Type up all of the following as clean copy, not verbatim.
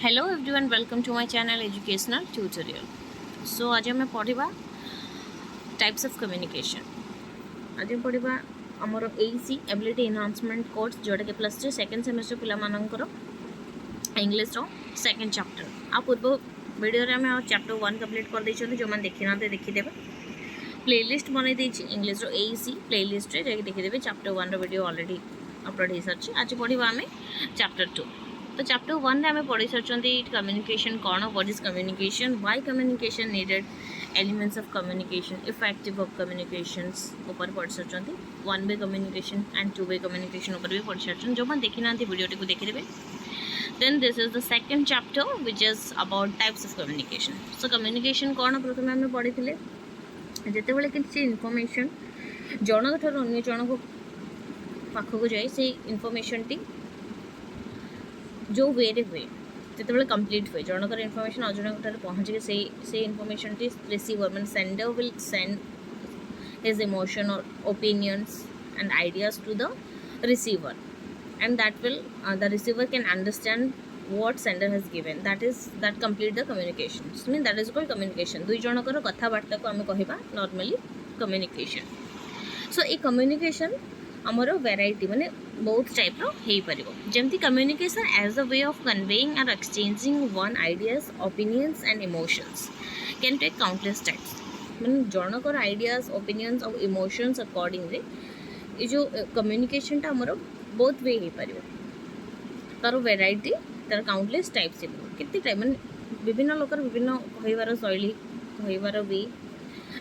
Hello everyone, welcome to my channel educational tutorial. So आज आम पढ़ा टाइप्स ऑफ कम्युनिकेशन। आज पढ़ा आमर एसी एबिलिटी एनहांसमेंट कोर्स जोटा कि +3 सेकेंड सेमेस्टर पिलामानंकर इंग्लिश सेकेंड चैप्टर। आ पूर्व वीडियो रे आम चैप्टर 1 कंप्लीट कर देछन। जो मैंने देखी ना देखीदे प्लेलिस्ट बनई देछि इंग्लिश एसी प्लेलिस्ट रे जाके देखीदे। चैप्टर 1 रो वीडियो ऑलरेडी अपलोड हो सारी। आज पढ़ा आम चैप्टर 2। तो चैप्टर 1 आम पढ़ी सारी कम्युनिकेशन कौन, what is communication, why communication needed, elements of communication, effective of communications ऊपर पढ़ी सारी। 1 way communication and 2 way communication ऊपर भी पढ़ी सारी। जो मैंने देखी ना वीडियो को देखीदे। Then this is the second chapter which is about types of communication. So communication कौन प्रथम आम पढ़ी जिते बड़े किसी इनफर्मेशन जन ठार अन्य जन को पाखक जाए से इनफर्मेशन टी जो वे हुए जिते कंप्लीट हुए जनकर इनफर्मेशन अजन पहुँचे से information to receiver mean sender will send his emotion or opinions and ideas to the receiver and that will the receiver can understand what sender has given, that complete the communication. So mean that is called communication. दुई जनकर कथबार्ता को आम कहवा normally communication. So ए communication आमर variety माने बहुत type रो हेई परिबो. जेमती communication as a way of conveying or exchanging one ideas, opinions and emotions can take countless types. माने जनकर ideas, opinions or emotions accordingly ये जो कम्युनिकेशन टा आमर बहुत वे हो पार. तार वेराइटी तार काउंटलेस टाइप्स कितने टाइप मैंने विभिन्न लोकर विभिन्न कहबार शैली, कहबार way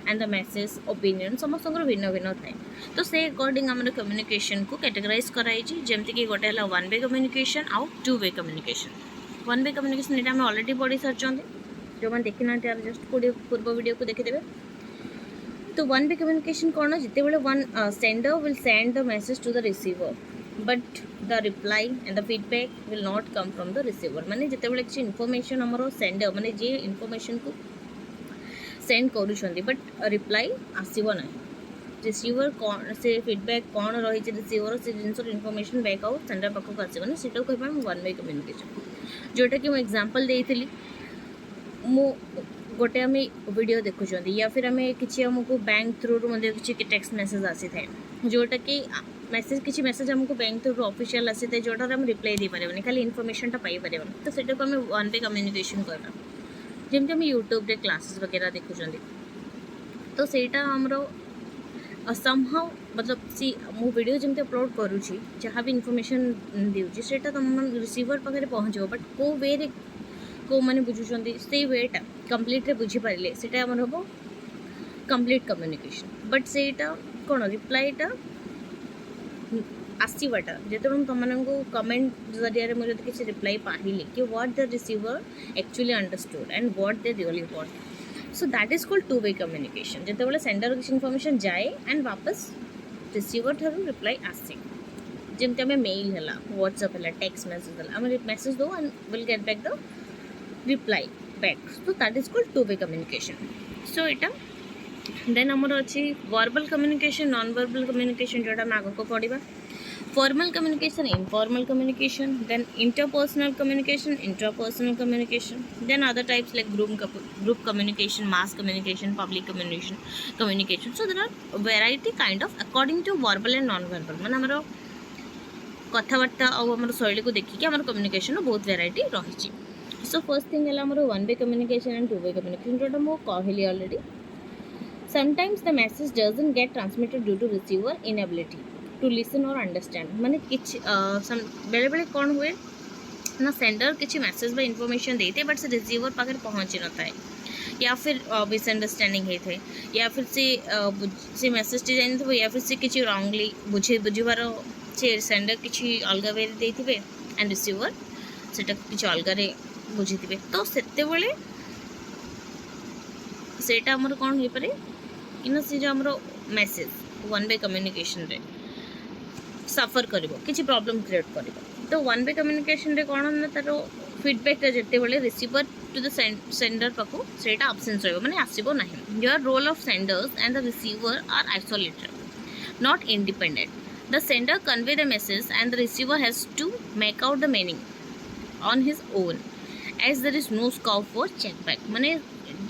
and the message, opinion समस्त भिन्न भिन्न थाए. तो से अकॉर्डिंग आम कम्युनिकेशन को कैटेगराइज कराई जमती कि गोटे 1 वे कम्युनिकेशन आउ 2 वे कम्युनिकेशन. 1 वे कम्युनिकेशन ये आम ऑलरेडी पढ़ी सारी. जो मैंने देखी ना जस्ट पूर्व वीडियो को देखीदे. तो 1 वे कम्युनिकेशन कौन, जिते बड़े one sender will send the message to the receiver but the reply and the feedback will not come from the receiver. माने जिते बड़े किसी इनफॉरमेशन हमरो सेंडर माने जे इनफॉरमेशन को सेंड करूछंती बट रिप्लाई आसीबो ना. रिसीवर कौन से फीडबैक कौन रही रिसीवर से जिनसर इनफॉरमेशन बैक आउट सेंडर पाखक आसीबो ना. सेटा कहबा हम 1 वे कम्युनिकेशन. जोटा कि मैं एग्जांपल देइथिली मो गोटे आम वीडियो देखुं या फिर आम कि आमको बैंक थ्रू किसी टेक्स्ट मेसेज आसी थाए जोटा कि मेसेज किसी मेसेज आमको बैंक थ्रू ऑफिशियल आसी थाए जोटा आम रिप्लाई दे पारे खाली इनफॉरमेशन पाई पारे. तो सेटा को आम 1 वे कम्युनिकेशन कहबा. जमती आम यूट्यूब रे क्लासेस वगैरह देखुं तो सेटा आमर समहाउ मतलब सी मो वीडियो जमती अपलोड करुँची जहाँ भी इनफॉरमेशन दूसरी से तुम रिसीवर पाखे पहुँचो बट को वे को मैंने बुझुंट से वेटा कम्प्लीट बुझीपारे से हम हम कम्प्लीट कम्युनिकेशन. बट सेटा कौन रिप्लाईटा आसवाटा जो तुमको कमेंट जरिए मुझे किसी रिप्लाई पाइली कि what the receiver actually understood and what they really want. So that is called 2 way communication. जो बड़े सेंडर किसी इनफॉरमेशन जाए एंड वापस रिसीवर ठार रिप्लाई आसे. जमती आम मेल है, व्हाट्सएप है, टेक्स्ट मेसेज है, आम मेसेज दो and will get back the reply back. So that is called 2 way communication. So इटा देन आमर अच्छी verbal communication, non verbal communication जोटा आम आग को पढ़ा. Formal communication, informal communication, then interpersonal communication, intrapersonal communication, then other types like group communication, mass communication, public communication. So there are variety kind of according to verbal and non verbal. माने आमर कथबार्ता और आम शैली को देखिए आम communication बहुत variety रही. सो फर्स्ट थिंग है 1 way communication and 2 way communication जोटा मुझे कहली already. Sometimes the message doesn't get transmitted due to receiver inability to listen or understand. माने किछ बेले बेले कौन हुए ना सेंडर किसी मैसेज बा इनफॉरमेशन देते बट से रिसीवर पाखे पहुँची न था या फिर मिसअंडरस्टैंडिंग होता है या फिर से मैसेज टी जानी या फिर से किसी रॉन्गली बुझीबार से सेंडर किसी अलग वे देते एंड रिसीवर से किसी अलग बुझी थे. तो सेते बड़े सेटा हमर कौन हो पारे कि ना से जो हमर मेसेज 1 वे कम्युनिकेशन रे सफर करिवो किसी प्रॉब्लम क्रिएट करिवो. तो 1 वे कम्युनिकेशन रे कौन ना तारो फीडबैक जेते बड़े रिसीवर टू द सेंडर पाखो सेटा एब्सेंस रहबो माने आसीबो नाही. Your role of senders and the receiver are isolated not independent. The sender convey the message and the receiver has to make out the meaning on his own as there is no scope for check back माने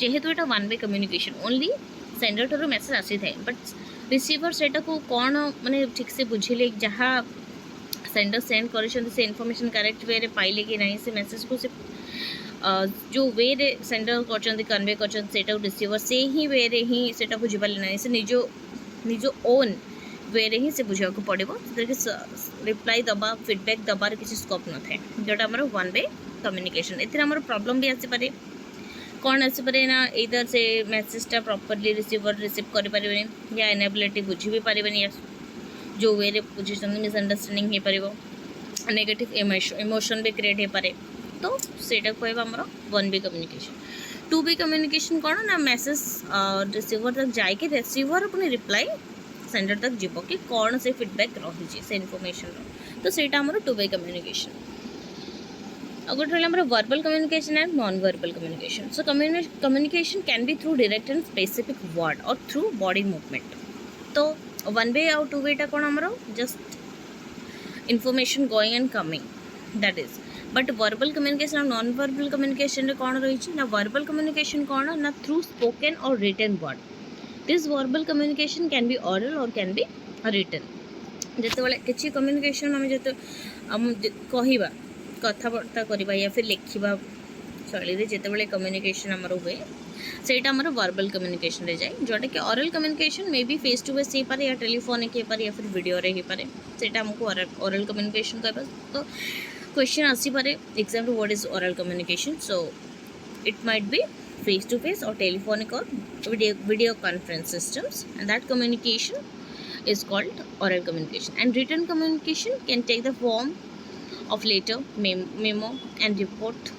जेहेतु एटा one way communication only sender ठरो message आसी थाए but receiver सेटा को कौन माने ठीक से बुझिले जहाँ सेंडर सेंड कर से इनफॉरमेशन करेक्ट वे रे पाइले कि नहीं से मेसेज को से जो वे रे सेंडर कर कन्वे कर रिसीवर से ही वे रे ही सेटा बुझिपारे ना से निज ओन वे रे ही से बुझा को पड़ो रिप्लाई दबा फीडबैक दबार किसी स्कोप न थाए जोटा आम वन वे कम्युनिकेशन एमर प्रॉब्लम भी आसीपे कौन आसीपे ना इधर से मेसेजटा प्रॉपर्ली रिसीवर रिसीव करें या एनेबिलिटी बुझी भी पारे या जो वे रे बुझी मिसअंडरस्टैंडिंग हो पार नेगेटिव इमोशन भी क्रिएट हो पारे तो सेटा कहवा आमर one way communication. Two way communication कौन ना मेसेज रिसीवर तक जाके रिसीवर अपने रिप्लाई सेंडर तक जीव कि कौन से फीडबैक रही से इनफॉरमेशन तो सेटा आमर टू वे कम्युनिकेशन। गोटे रहा verbal communication and non verbal communication. So communication can be through direct and specific word or through body movement. तो वन वे आउ टू वेटा कौन आमर just information going and coming that is but verbal communication or non verbal communication कौन रही ना verbal communication कौन ना through spoken or written word. This verbal communication can be oral or can be written जिते किसी communication आम जो कहवा कथबार्ता करवा या फिर लिखा शैली जिते कम्युनिकेशन आमर हुए सेटा आमर वर्बल कम्युनिकेशन रे जाए जोटा कि oral communication may be face to face हो पारे या टेलीफोनिक हो पारे या फिर वीडियो रे हो पारे सेटा हमको ऑरल कम्युनिकेशन कहबा। तो क्वेश्चन आसी पारे एग्जाम टू what is oral communication. So it might be face to face or telephonic or video conference systems and that communication is called oral communication and written communication can take the form of letter memo and report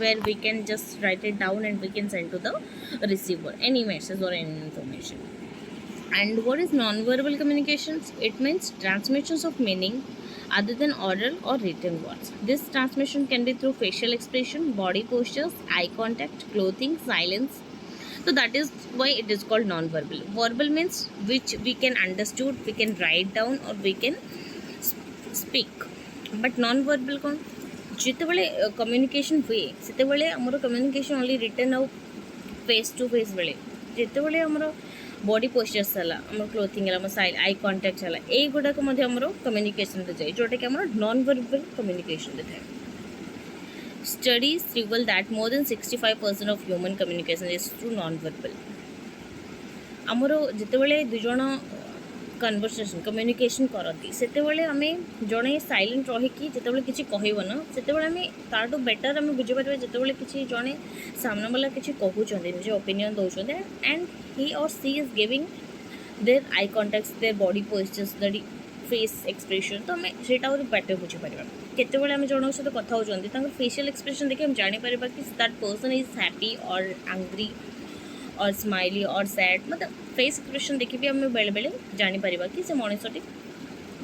where we can just write it down and we can send to the receiver any message or any information. And what is non-verbal communications? It means transmissions of meaning other than oral or written words. This transmission can be through facial expression, body postures, eye contact, clothing, silence. So that is why it is called non-verbal. Verbal means which we can understood, we can write down or we can speak. But non-verbal कौन जिते बड़े communication हुए से बड़े आमर communication only written आउ face to face बेले जिते बड़े आमर बॉडी पोस्चर्स है आम क्लोथिंग है साइड आई कांटेक्ट है यही गुड़ाक कम्युनिकेशन जाए जोटा कि नॉन वर्बल कम्युनिकेशन थाए। Studies reveal that more than 65% of human communication is through non-verbal. आमर जिते दुजन कन्वर्सेशन कम्युनिकेशन करती से आम जड़े सैलेंट रहीकि जिते किसी कहबन से आम ताठू बेटर आम बुझीपर जिते किसी जड़े सामना वाला किसी कहते निज ओपिनियन दौरान and he or she is giving their eye contacts their body postures their face expression तो आम से बेटर बुझीपर केतबेले आम जन सहित कथा होती फेशियल एक्सप्रेशन देखिए हम जापर कि दैट पर्सन इज हैप्पी और एंग्री और स्माइली और सैड मतलब फेस एक्सप्रेशन देखी भी आम बेले बेले जापर कि से मनीषटी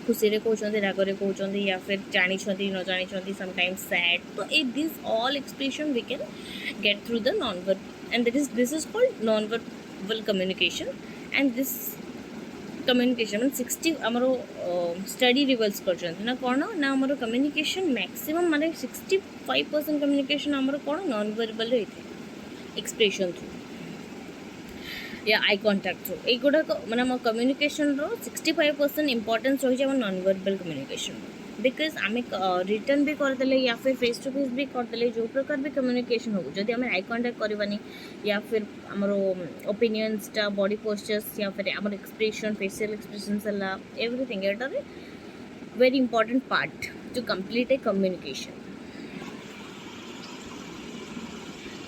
खुशी कहते रागरे कहते या फिर जानते न जानते समटाइम्स सैड तो this all expression we can get through the non verbal and this is called non verbal communication and this communication मैं 60 आमर स्टडी रिवल्स कर ना कौन ना आमर कम्युनिकेशन मैक्सिमम माने 65% कम्युनिकेशन आमर कौन नॉन वर्बल एक्सप्रेशन थ्रू या आई कांटेक्ट थ्रू ये गुड़ाक मैंने आम कम्युनिकेशन 65% इम्पोर्टेंस रही है नॉन वर्बल कम्युनिकेशन बिकज आम रिटर्न भी करदे या फिर फेस टू फेस भी करदे जो प्रकार भी कम्युनिकेशन हो जदि आम आई कांटेक्ट करवानी या फिर आमर ओपिनियंसटा बॉडी पोस्चर्स या फिर आमर एक्सप्रेशन फेशियल एक्सप्रेशंस है everything Etah very important part two complete A communication.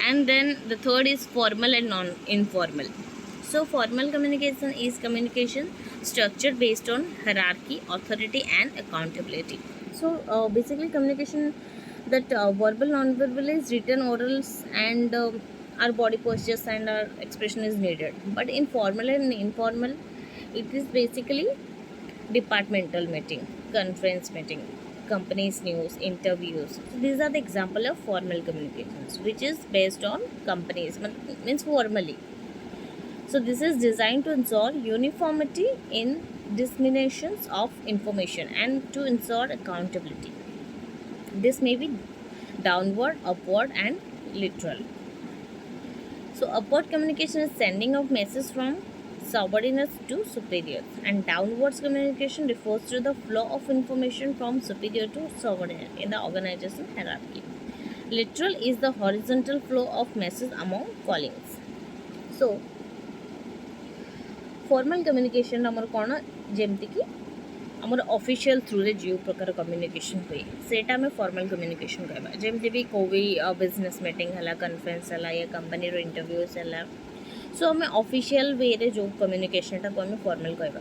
And then the third is formal and non-informal. So formal communication is communication structured based on hierarchy, authority and accountability. So basically communication that verbal, non-verbal is written, orals and our body postures and our expression is needed. But in formal and informal, it is basically departmental meeting, conference meeting, companies news, interviews. So these are the example of formal communications which is based on companies means formally. So this is designed to ensure uniformity in disseminations of information and to ensure accountability. This may be downward, upward and literal. So upward communication is sending out messages from subordinates to superiors, and downwards communication refers to the flow of information from superior to subordinate in the organization hierarchy. Literal is the horizontal flow of messages among colleagues. So formal communication आमर कौन जेमती कि आमर official through रे जो प्रकार communication हुए सेटा में फॉर्मल कम्युनिकेशन कहबा जेमती भी कोई बिजनेस मीटिंग हला कॉन्फ्रेंस हला या कंपनी रो इंटरव्यूज हला सो हमें ऑफिशियल वे रे जो कम्युनिकेशन टा को हमें फॉर्मल कहबा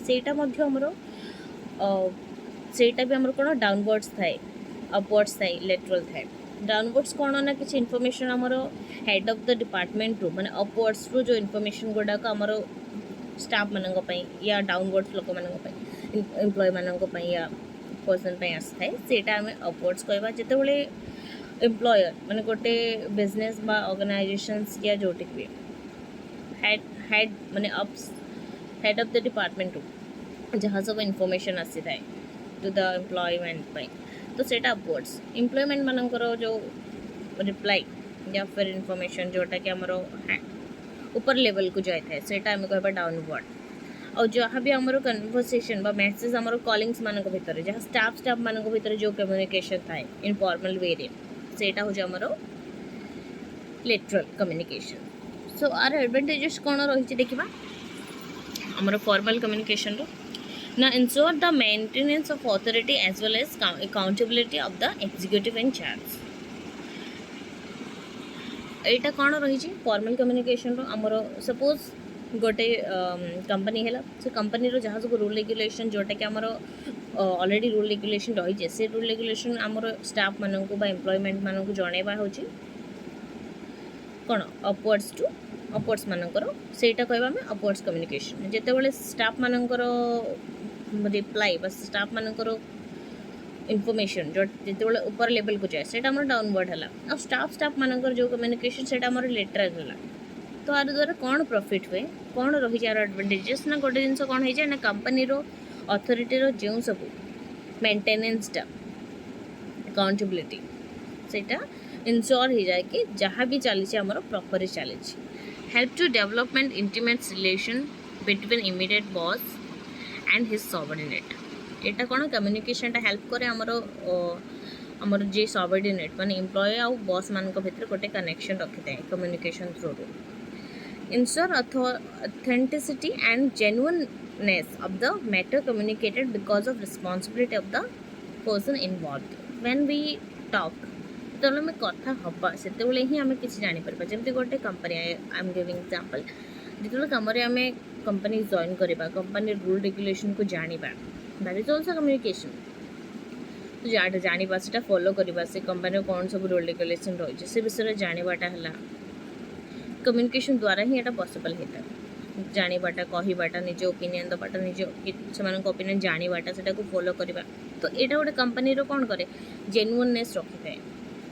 सेटा मध्य हमरो सेटा भी हमर कोन डाउनवर्ड्स थाए अपवर्ड्स थाए लेटरल थाए डाउनवर्ड्स कौन ना किसी इनफॉरमेशन हमरो हेड ऑफ द डिपार्टमेंट रू माने अपवर्ड्स रू जो इनफॉरमेशन गुडा का हमरो स्टाफ मानक पई या डाउनवर्ड्स लोक मानक पई एम्प्लॉय मानक पई या पर्सन पई आस थाए सेटा हमें अपवर्ड्स कहबा जेते बेले एम्प्लॉयर माने गोटे बिजनेस बा ऑर्गेनाइजेशंस या जोटिक भी हेड माने ups head of the department रू जहाँ सब इनफॉरमेशन आसी थाए टू द एम्प्लॉयमेंट पई तो सेटा अपवर्ड्स एम्प्लॉयमेंट मानकर जो रिप्लाई या फिर इनफॉरमेशन जोटा कि हमरो ऊपर लेवल को जाए थे सेटा आम कह डाउनवर्ड और जहाँ भी आमर कन्वर्सेशन मेसेज आमर कॉलिंग्स मानक भितर जहाँ स्टाफ मानक भितर जो कम्युनिकेशन थाए इनफॉर्मल वे रे सेटा हो आमर lateral communication so are advantages कौन रही देखा आमर फॉर्मल कम्युनिकेशन रो ना ensure the maintenance of authority as well as accountability of the executive in charge एटा कौन रही फॉर्मल कम्युनिकेशन रो आमर सपोज गोटे कंपनी है से कंपनी रो जहाँ सब रूल रेगुलेशन जोटा कि आमर ऑलरेडी रूल रेगुलेशन रही से रूल रेगुलेशन आमर स्टाफ मानक बा एम्प्लॉयमेंट मानक जनइबा होची कौन अपवर्ड्स टू अपवर्ड्स मानकर सेटा कहबा में अपवर्ड्स कम्युनिकेशन जेते बेले स्टाफ मानकर रिप्लाई बस स्टाफ मानकर इनफॉरमेशन जो जिते ऊपर लेवल को जाए सेटा हमर डाउनवर्ड है और स्टाफ मानकर जो कम्युनिकेशन सेटा हमर लेटरल है तो यार द्वारा कौन प्रॉफिट हुए कौन रही यार एडवांटेजेस ना गोटे जिन कौन हो जाए ना कंपनी रो अथॉरिटी रो जो सब मेंटेनेंसटा अकाउंटेबिलिटी सेटा इनश्योर हो जाए कि जहाँ भी चली आमर प्रॉपर चली help to development intimate relation between immediate boss and his subordinate एटा कौन कम्युनिकेशन हेल्प करे आमर जे सबऑर्डिनेट माने एम्प्लॉय आउ बॉस मान भितर गोटे कनेक्शन रखी था कम्युनिकेशन थ्रू रू ensure authenticity and genuineness of the matter communicated because of responsibility of the person involved when we talk तो आम कथा हवा से ही आम किसी जापर जमी गोटे company I am giving example जो कम आम कंपनी जॉइन करवा कंपनी रूल रेगुलेशन को जाना दैट इज ऑल्सो कम्युनिकेशन तो जाना से फॉलो करवा से कंपनी कौन सब रूल रेगुलेशन रही से विषय जानाटा है कम्युनिकेशन द्वारा ही यहाँ पॉसिबल होता है जानाटा कहवाटा निज ओपिनियन दबाटा निज से ओपिनियन जानाटा से फॉलो करवा तो यहाँ गोटे कंपनी कौन करे जेन्युइननेस रखी थाए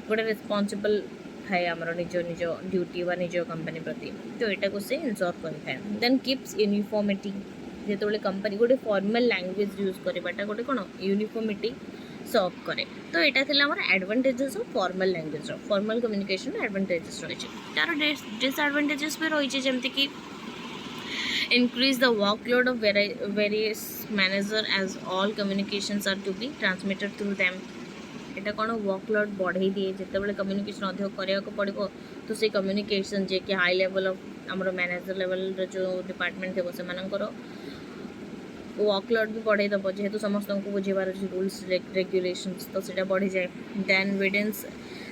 गोटे रेस्पॉन्सिबल थाए आमर निज निज ड्यूटी व निज कंपनी प्रति तो यहाँ को से इनश्योर करें देन कीप्स यूनिफॉर्मिटी जो कंपनी गोटे फॉर्मल लैंग्वेज यूज करवाटा गोटे कौन यूनिफॉर्मिटी सर्व करे तो यहाँ थी आम advantages of formal language formal communication advantages रही तार डिसएडवांटेजेस भी रही जमती कि increase the workload of various manager as all communications are to be transmitted through them एटा कौन वर्कलोड बढ़े दिए जिते कम्युनिकेशन अधिक करने को पड़ो तो से कम्युनिकेशन जे कि हाई लेवल ऑफ आमर मैनेजर लेवल जो डिपार्टमेंट थे से वर्कलोड भी बढ़े दब जेहेतु समस्त को बुझेबार रूल्स रेगुलेशंस तो सीटा बढ़ी जाए then widens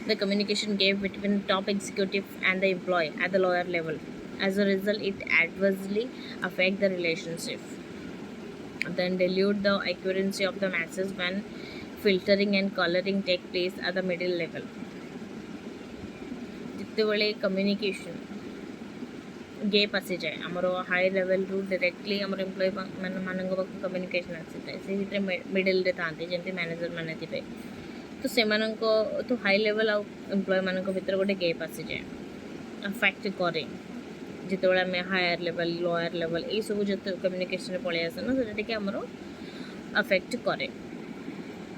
the communication gap between top executive and the employee at the lower level as a result it adversely affect the relationship then dilute the accuracy of the message when filtering and coloring take place at the middle level जिते बड़े communication gap आसी जाए आमर high level रू directly आमर employ मान communication आसी थाए से भितर मिडिल रे था जमी मैनेजर मैंने थे तो से तो हाई लेवल आउ एम्प्लॉय मान भर गोटे गैप आसी जाए अफेक्ट करे जिते आम हायर लेवल लोअर लेवल ये सब जो कम्युनिकेशन पलि आसे ना से आमर अफेक्ट करे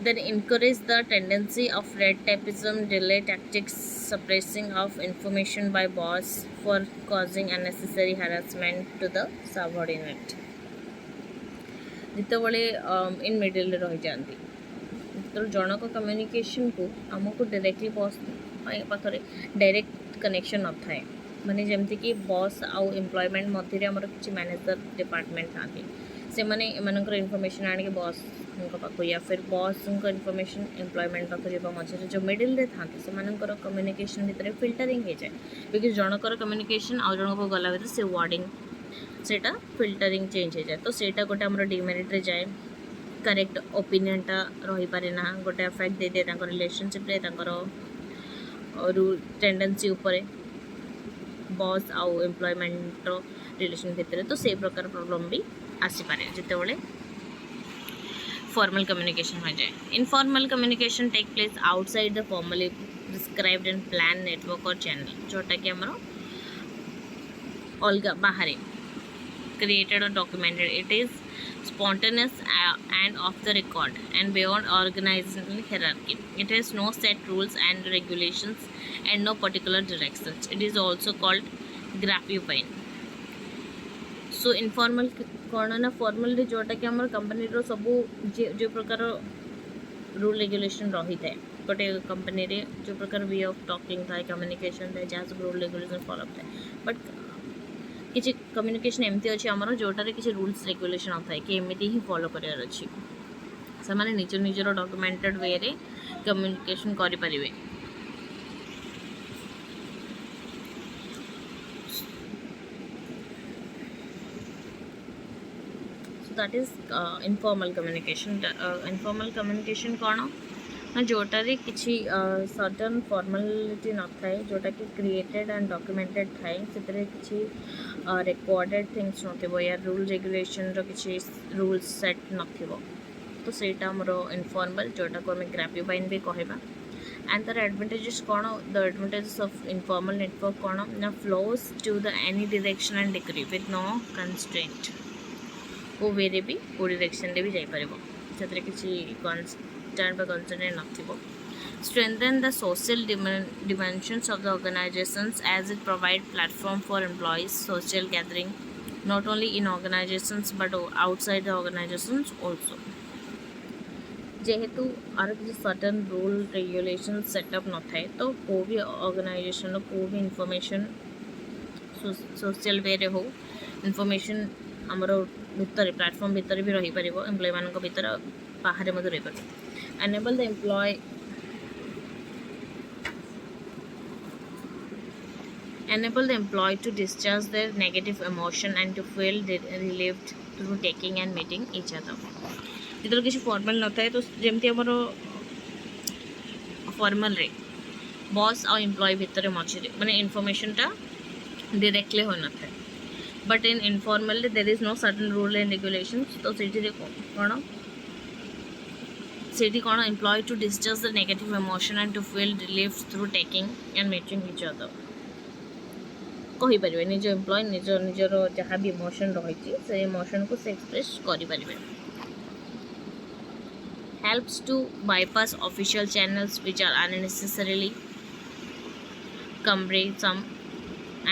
then encourage the tendency of red tapeism, delay tactics, suppressing of information by boss for causing unnecessary harassment to the subordinate. ଯେତେବେଳେ इन मिडिल रही जाती तो जनक कम्युनिकेशन को आमको डायरेक्टली बॉस पाखे डायरेक्ट कनेक्शन न थाए माने जमती कि बॉस आउ एम्प्लॉयमेंट मध्य आमर किसी मैनेजर डिपार्टमेंट था से माने एमनकर इनफॉरमेशन आने के बॉस पाख या फिर बॉस इनफॉरमेशन एम्प्लॉयमेंट पाख जावा मझे जो मिडिल रे था से मानकर कम्युनिकेशन भितर फिल्टरिंग हो जाए बिकज जनकर कम्युनिकेशन आउ जन को गला भर से वर्डिंग सेटा फिल्टरिंग चेंज हो जाए तो सेटा गोटे आमर डिमेरिट रे जाए करेक्ट ओपिनियनटा रही पारे ना गोटे अफेक्ट दे दे रिलेशनशिप रे रूल टेंडेंसी उपरे बॉस आउ एम्प्लॉयमेंट रिलेशन भितर तो से प्रकार प्रॉब्लम भी आसी पारे जितेबाला फॉर्मल कम्युनिकेशन हो जाए. Informal communication take place outside the formally prescribed and plan network or channel जोटा कि आमर अलग बाहर created or documented. It is spontaneous and off the record and beyond organizational hierarchy. It has no set rules and regulations and no particular directions. It is also called grapevine. So informal कौन ना formal जोटा कि आम company सब जो प्रकार rule regulation रही है गोटे कंपनी रे जो प्रकार वे ऑफ टॉकिंग था कम्युनिकेशन था जहाँ सब रूल रेगुलेशन फॉलो था बट किसी कम्युनिकेशन एमती अच्छी आमर जोटार किसी रूल्स रेगुलेशन न थाए कि एमती ही फॉलो करार अच्छी से मैंने निज निजर डॉक्यूमेंटेड वे रे कम्युनिकेशन करें. That is informal communication. Informal communication कौन ना जोटारे किसी सर्टन फॉर्मालिटी न थाए जोटा कि क्रिएटेड एंड डॉक्यूमेंटेड थाए से किसी रिकॉर्डेड थिंग्स नथिबो या रूल रेगुलेशन रो किसी रूल्स सेट नथिबो तो सेटा हमरो इनफॉर्मल जोटा को हमें ग्रैपेवाइन भी कहबा. एंड तार एडवांटेजेस कौन the advantages of informal network कौन ना flows to the any direction and degree with no constraint वो वेरे भी वो डायरेक्शन रे भी जाई परबो से किसी कन्स्टेंट कंसर्न नथिबो. Strengthen the social dimensions of the organizations as it provide platform for employees social gathering not only in organizations but outside the organizations also. जेहेतु आर किसी सर्टन रूल रेगुलेशन सेटअप न थाए तो को भी organisation को भी इनफॉरमेशन सोशल वे रे हो इनफॉरमेशन आमर भितर प्लेटफॉर्म भितर भी रही पारिबो एम्प्लॉय मान भितर बाहर मत रही पारिबो. Enable the employee enable the employee to discharge their negative emotion and to feel relieved through taking and meeting each other. जितने किसी फॉर्मल न था तो जमती आमर फॉर्मल रे बॉस और एम्प्लॉय भितर मझे माने इनफॉरमेशनटा डायरेक्टली हो न था but in informal there is no certain rule and regulations तो सेठी कौन employee to discharge the negative emotion and to feel relieved through talking and meeting each other कहीपर निज एम्प्लॉय निजर जहाँ भी इमोशन रही से इमोशन को से एक्सप्रेस करें. Helps to bypass official channels which are unnecessarily cumbersome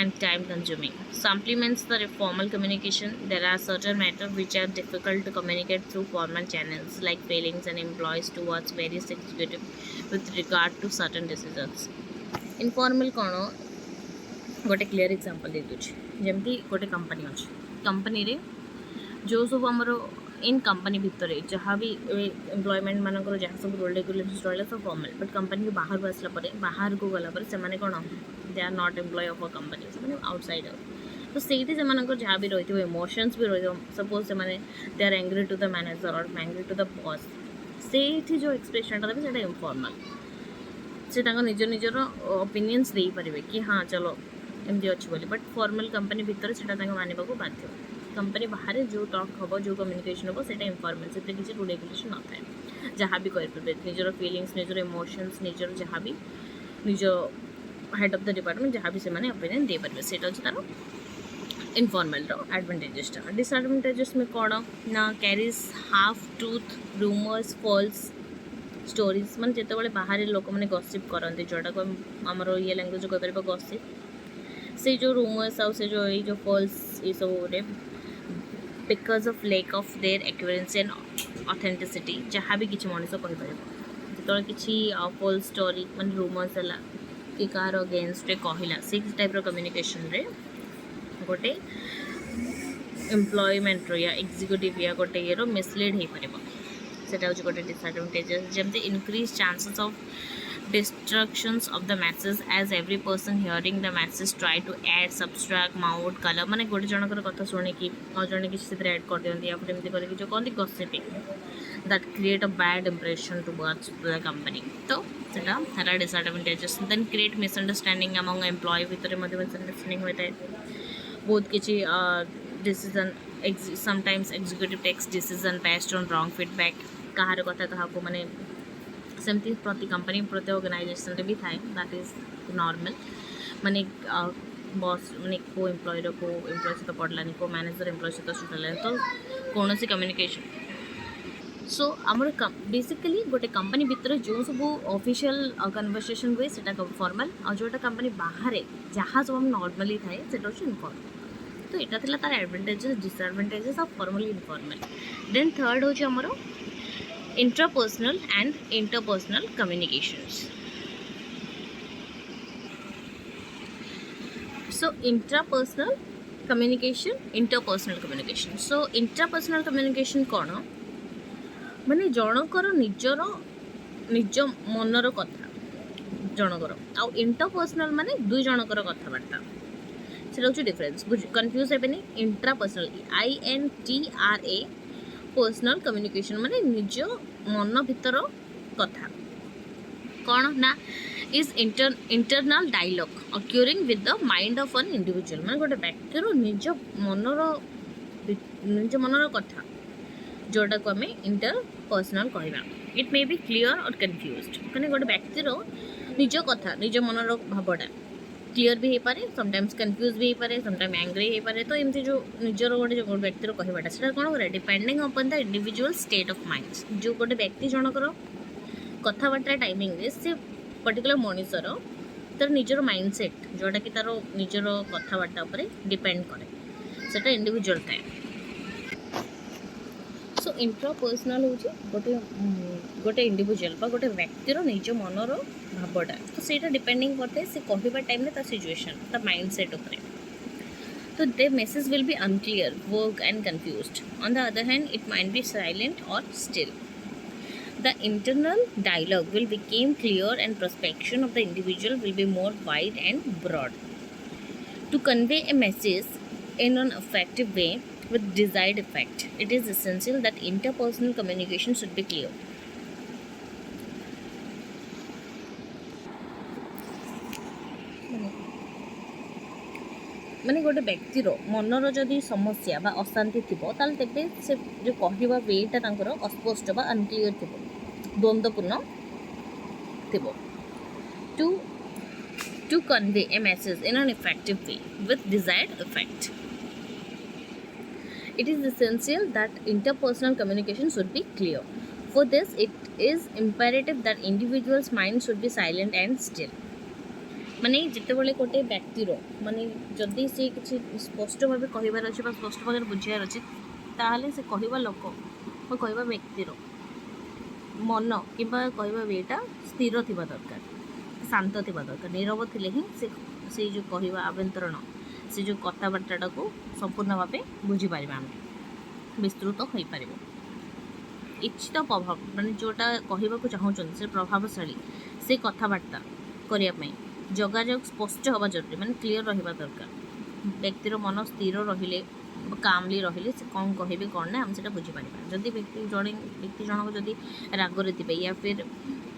and time consuming. Supplements the formal communication. There are certain matters which are difficult to communicate through formal channels like feelings and employees towards various executives with regard to certain decisions. Informal कौन गोटे clear example दे दूँ जमती गोटे company अच्छी company रे जो सब आमर इन कंपनी भितर जहाँ भी एम्प्लॉयमेंट मानकर जहाँ सब रूल रेगुलेशंस रहा सब फॉर्मल बट कंपनी बाहर को आसला बाहर को गला से कौन they are not employee of a company से आउटसाइडर तो सही से जहाँ भी रही इमोशंस भी रही सपोज से they are angry to the manager or angry to the boss से जो एक्सप्रेशन देते हैं इनफॉर्मल से निज निजर ओपिनियंस दे पारे कि हाँ चलो एमती अच्छी बोली बट फॉर्मल कंपनी भितर से मानवा को बाध्य. कंपनी बाहर जो टॉक हम जो कम्युनिकेशन हम से इनफॉर्मल से किसी रूल रेगुलेशन न थाए जहाँ भी करें निजर फीलिंग्स निजर इमोशंस निजर जहाँ भी निज हेड ऑफ द डिपार्टमेंट जहाँ भी से ओपिनियन दे पारे से तार इनफॉर्मल एडवांटेजेसटा. डिसएडवांटेजेस में कौन ना carries half truth rumours false stories मान जिते बाहर लोक मैंने गसिप करते जोटा को आमर ये लैंग्वेज कहीपर गसिप से जो रूमर्स आउ से जो फॉल्स ये सब because of lack of their accuracy and authenticity जहाँ भी किसी मनीष कहीपर जो किसी फॉल्स स्टोरी मान रूमर्स है कि कार अगेन्स्ट कहला से टाइप कम्युनिकेशन रे गोटे एम्प्लॉयमेंट या एग्जीक्यूटिव या गोटे ये मिसलीड हो पार से गोटे डिसएडवांटेजेस जमती increase chances of destructions of the message as every person hearing the message try to add subtract माउट कलर माने गोटे जनकर कथा शुणिकी और जड़े किसी ऐड कर दिखती या फिर एमती करके जो कहते gossiping that create a bad impression towards the company तो सेटा disadvantages then create misunderstanding among employee भितर मिसअंडरस्टैंडिंग होता है बहुत किसी decision sometimes executive takes decision based on wrong feedback कहार कथा क्या माने सेमती प्रति कंपनी प्रति ऑर्गेनाइजेशन भी थाए दैट इज नॉर्मल माने बॉस माने को एम्प्लॉय सहित पढ़लानी को मैनेजर एम्प्लॉय सहित सुटलानी तो कौन सी कम्युनिकेशन सो आमर बेसिकली गोटे कंपनी भितर जो सब ऑफिशियल कन्वर्सेशन हुए से फॉर्मल और जोटा कंपनी बाहर जहाँ सब नॉर्मली थाए से इनफॉर्मल तो यहाँ था तार advantages disadvantages of formal informal then third हूँ आमर intrapersonal and interpersonal communications so intrapersonal communication interpersonal communication so intrapersonal communication कौन माने जनकर निजर निज मनर कथा जनकर आउ इंटरपर्सनल माने दुई जनकर कथबार्ता से डिफरेंस कन्फ्यूज हे इंट्रापर्सनल INTRA पर्सनल कम्युनिकेशन माने निज मन भीतर कथा कौन ना is internal dialogue occurring with the mind of an individual माने गोटे व्यक्तिर निज मनर कथा जोटा को आम इंटरपर्सनल कहवा इट मे बी क्लीयर और कन्फ्यूज्ड माने गोटे व्यक्तिर निज कथा निज मनर भावटा क्लीयर भी हो पारे समटाइम्स कन्फ्यूज भी हो पारे समटाइम एंग्री हो पारे तो एमती जो निजर गोटे व्यक्तिर कहवाटा से कौन करे depending upon the individual state of mind जो गोटे व्यक्ति जनकर कथबार्ता टाइमिंग से पर्टिकुलर मनीषर तार निजर माइंडसेट जोटा कि तार निजर कथबार्ता उपर डिपेंड करे सेटा इंडिविजुअल थाए सो इंट्रापर्सनल हूँ गोटे गोटे इंडिविजुअल गोटे व्यक्तिर निज मनर भावटा तो सहीटा डिपेंडिंग करते से कहवा टाइम ता सिचुएशन ता माइंडसेट उपर तो the message will be unclear work and confused on the other hand it might be silent or still the internal dialogue will became clear and perception of the individual will be more wide and broad to convey a message in an effective way with desired effect. It is essential that interpersonal communication should be clear. माने गोटे व्यक्तिर मनर जदि समस्या बा अशांति थिबो ताल तेबे से जो कहवा वेटा तांकर अस्पष्ट बा अनक्लियर थिबो द्वंद्वपूर्ण थिबो to convey a message in an effective way with desired effect. It is essential that interpersonal communication should be clear. For this, it is imperative that individual's mind should be silent and still. माने जितेबाला गोटे व्यक्तिर माने जदि से किसी स्पष्ट भाव कहबार अच्छे स्पष्ट भाव बुझार अच्छे ताहले से कहवा लोक कहवा व्यक्तिर मन कि कहवा वेटा स्थिर थिबा दरकार शांत थिबा दरकार नीरव थिले ही से जो कहवा आभ्यंतरण से जो कथबार्ता को संपूर्ण भाव बुझीपर आम विस्तृत हो पार इच्छित प्रभाव माने जोटा कहवाक चाहूँ से प्रभावशाली से कथबार्ता करने जोगाजोग स्पष्ट हवा जरूरी माने क्लीयर रहा दरकार व्यक्तिर मन स्थिर रहिले कामली रहिले से कौन कहे कौन ना आम से बुझीपर जदि व्यक्ति जनक जदि रागरे थे या फिर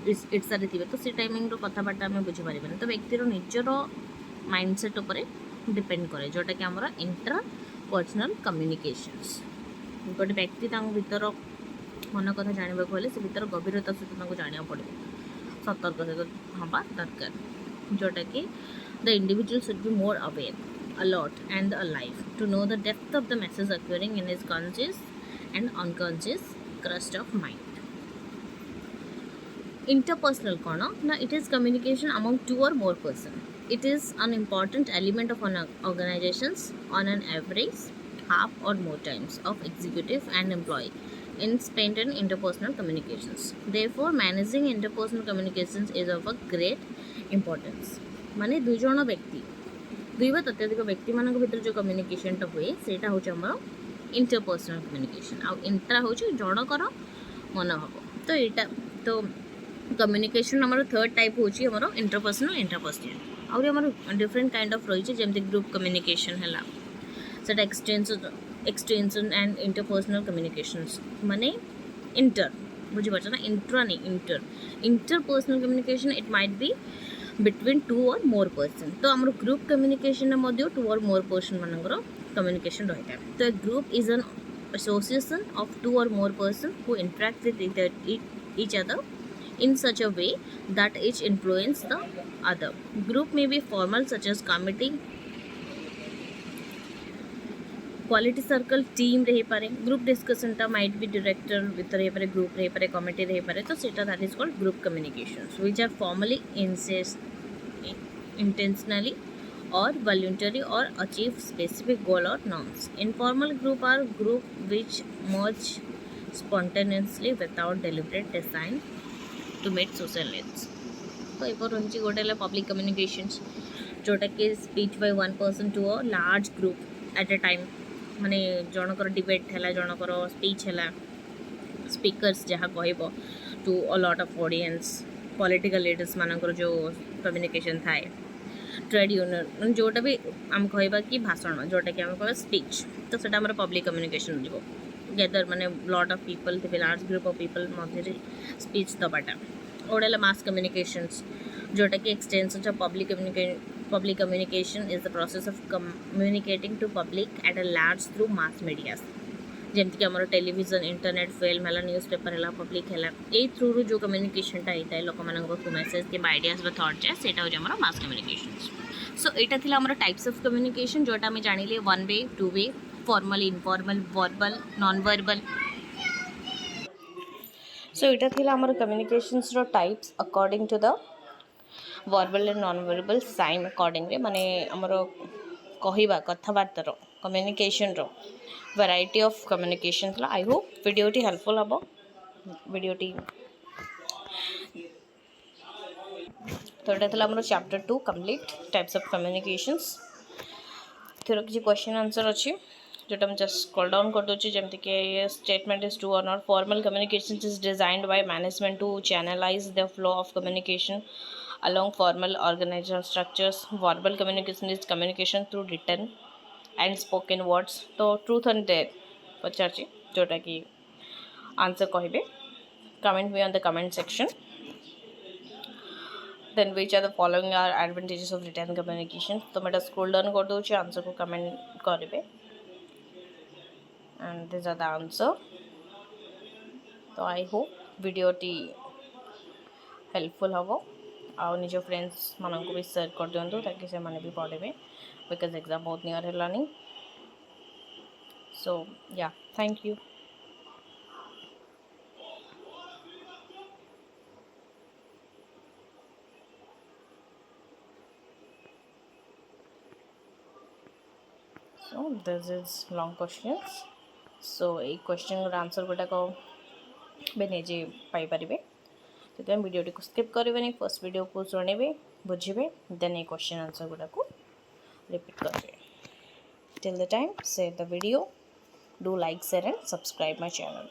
ईर्षारे थे तो से टाइमिंग कथबार्ता आम बुझीपर तो व्यक्तिर निजर माइंडसेट उपर डिपेंड करे जोटा कि आमर इंटरपर्सनल कम्युनिकेशंस गोटे व्यक्ति भीतर मन कथा जानवा हेल्ले से भीतर गभीरता सहित जाना पड़े सतर्क सहित हवा दरकार जोटा कि the individual should be more aware alert and alive to know the depth of the message occurring in his conscious and unconscious crust of mind interpersonal कौन ना it is communication among two or more person. It is an important element of an organizations on an average half or more times of executive and employee in spent in interpersonal communications. Therefore managing interpersonal communications is of a great importance. माने दुई जन व्यक्ति दुई बा तत्याधिक व्यक्ति मान भर जो कम्युनिकेशन हुए सेटा हूँ आमर इंटरपर्सनल कम्युनिकेशन आउ इंट्रा हूँ जनकर मनोभाव तो यहाँ तो कम्युनिकेशन आमर थर्ड टाइप हूँ आमर इंटरपर्सनल आमर डिफरेंट काइंड ऑफ रही जमी ग्रुप कम्युनिकेशन है सेटा एक्सटेंशन एंड इंटरपर्सनल कम्युनिकेशंस माने इंटर बुझीपार ना इंट्रा नहीं interpersonal communication it might be between two or more person तो आम group communication to or more person मानकर कम्युनिकेशन रही है तो group is an association of two or more person who interact with each other in such a way that each influence the other. Group may be formal such as committee, quality circle, team रही पारे. Group discussion टा might be director with रही पारे, group रही पारे, committee रही पारे. तो सेटा that is called group communications which are formally intentionally or voluntary or achieve specific goal or norms. Informal group are group which merge spontaneously without deliberate design to meet social needs. तो ये रही गोटे public communications जोटा कि speech by one person to a large group at a time माने जनकर debate है जनकर speech है स्पीकर्स जहाँ कह to a lot of audience political leaders मानकर जो कम्युनिकेशन थाए ट्रेड यूनियन जोटा भी आम कह कि भाषण जोटा कि आम कह स्पीच तो सेटा आम पब्लिक कम्युनिकेशन हो गैदर माने लॉट ऑफ पीपल थे लार्ज ग्रुप ऑफ पीपल मध्य स्पीच दबाटा ओडा मास कम्युनिकेशंस जोटा कि extension of public communication is the process of communicating to public at a large through mass medias जमीक आम टेलीविजन इंटरनेट फिल्म है न्यूज पेपर है पब्लिक है यही थ्रू जो कम्युनिकेशनटा होता है लोक मान मेसेज कि आइडियाज थॉट जाए सेटा हो मास कम्युनिकेशन सो यहाँ थी आम टाइप्स ऑफ कम्युनिकेशन जोटा आम जानिले one way two way formal informal verbal non verbal so यहाँ थी आम communications types according to the verbal and non verbal sign according माने आमर कहवा कथबार्तार communication variety of communication I hope वीडियोटी हेल्पफुल हम वीडियोटी तो यहाँ थी आम chapter 2 complete types of communications थोड़ा किसी क्वेश्चन आंसर अच्छी जोटा मैं जस्ट स्क्रॉल डाउन कर दूसरी जमती कि statement is true or not formal communication is designed by management to channelize the flow of communication along formal organizational structures. Verbal communication is communication through written and spoken words. तो truth and dare पचार जोटा कि answer कहे comment me on the comment section. Then which are the following are advantages of written communication. तो मैं scroll down कर दूसरी answer को comment करेंगे and these are the answer. तो आई होप वीडियोटी हेल्पफुल हम आउ निज फ्रेंड्स मानक भी शेयर कर दिंतु ताकि से माने भी पढ़े बिकज एग्जाम बहुत नियर है. सो या thank you. So this is long questions. So ये क्वेश्चन आंसर गुटाक भी निजे पाइपर तो वीडियोटी को स्किप करेंगे फर्स्ट वीडियो को शुणे बुझे देन ये क्वेश्चन आंसर गुड़ा को रिपीट करेंगे. Till the time share the video, do like share and subscribe my channel.